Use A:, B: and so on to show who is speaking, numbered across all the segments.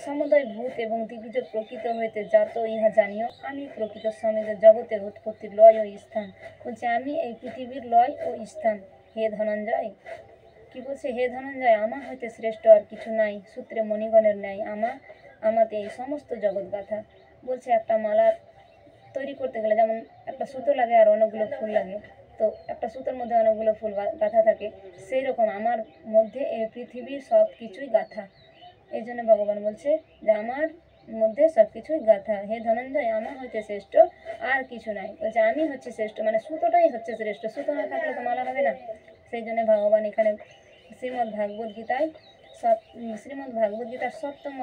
A: সমুদয় ভূত এবং দিগ্বিজ প্রকৃত হইতে জাত ইহা জানিও। আমি প্রকৃত সমেত জগতের উৎপত্তি লয় ও স্থান। বলছে আমি এই পৃথিবীর লয় ও স্থান। হে ধনঞ্জয়, কি বলছে? হে ধনঞ্জয়, আমা হইতে শ্রেষ্ঠ আর কিছু নাই। সূত্রে মণিগণের ন্যায় আমাতে এই সমস্ত জগৎ গাথা। বলছে একটা মালা তৈরি করতে গেলে যেমন একটা সুতো লাগে আর অনেকগুলো ফুল লাগে, তো একটা সুতোর মধ্যে অনেকগুলো ফুল গাঁথা থাকে, সেই রকম আমার মধ্যে এই পৃথিবীর সব কিছুই গাঁথা। এই জন্য ভগবান বলছে যে আমার মধ্যে সব কিছুই গাঁথা। হে ধনঞ্জয়, আমার হচ্ছে শ্রেষ্ঠ আর কিছু নাই। বলছে আমি হচ্ছে শ্রেষ্ঠ, মানে সুতোটাই হচ্ছে শ্রেষ্ঠ, সুতো না থাকলে তো মালা হবে না। সেই জন্য ভগবান এখানে শ্রীমদ্ ভাগবত গীতায় শ্রীমদ্ ভাগবত গীতার সপ্তম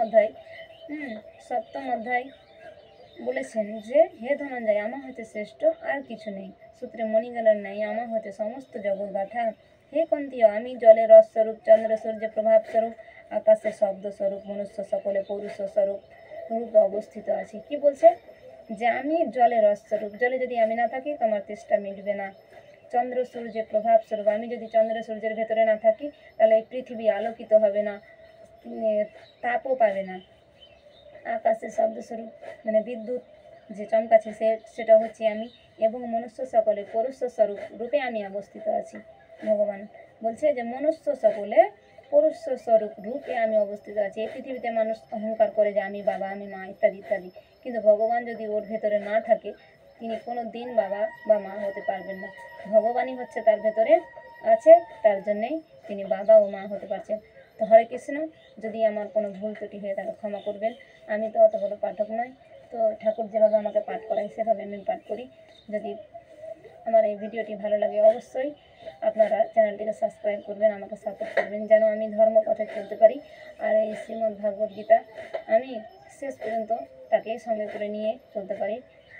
A: অধ্যায় বলেছেন যে হে ধনঞ্জয়, আমার হতে শ্রেষ্ঠ আর কিছু নেই। সূত্রে মণিগণের ন্যায় আমার হতে সমস্ত জগৎ গাথা। হে কন্তীয়, আমি জলের রস স্বরূপ, চন্দ্র সূর্য প্রভাব স্বরূপ, আকাশে শব্দ স্বরূপ, মনুষ্য সকলে পৌরুষ স্বরূপ রূপে অবস্থিত আছি। কি বলছে? যে আমি জলের রস স্বরূপ, জলে যদি আমি না থাকি তোমার তেষ্টা মিটবে না। চন্দ্র সূর্যের প্রভাব স্বরূপ, আমি যদি চন্দ্র সূর্যের ভেতরে না থাকি তাহলে এই পৃথিবী আলোকিত হবে না, তাপও পাবে না। আকাশের শব্দস্বরূপ, মানে বিদ্যুৎ যে চমকাছে সেটা হচ্ছে আমি, এবং মনুষ্য সকলে পুরুষ স্বরূপ রূপে আমি অবস্থিত আছি। ভগবান বলছে যে মনুষ্য সকলে পুরুষ স্বরূপ রূপে আমি অবস্থিত আছি। এই পৃথিবীতে মানুষ অহংকার করে যে আমি বাবা, আমি মা, ইত্যাদি ইত্যাদি, কিন্তু ভগবান যদি ওর ভেতরে না থাকে তিনি কোনো দিন বাবা বা মা হতে পারবেন না। ভগবানই হচ্ছে তার ভেতরে আছে, তার জন্যেই তিনি বাবা ও মা হতে পারছেন। তো হরে কৃষ্ণ। যদি আমার কোনো ভুল ত্রুটি হয়ে থাকে ক্ষমা করবেন। আমি তো অত বড় পাঠক নয়, তো ঠাকুর যেভাবে আমাকে পাঠ করায় সেভাবে আমি পাঠ করি। যদি আমার এই ভিডিওটি ভালো লাগে অবশ্যই আপনারা চ্যানেলটিকে সাবস্ক্রাইব করবেন, আমাকে সাপোর্ট করবেন যেন আমি ধর্মপথে চলতে পারি। আর এই শ্রীমদ্ ভাগবত গীতা আমি শেষ পর্যন্ত তাকে সঙ্গে করে নিয়ে চলতে পারি।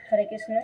A: হরে কৃষ্ণ।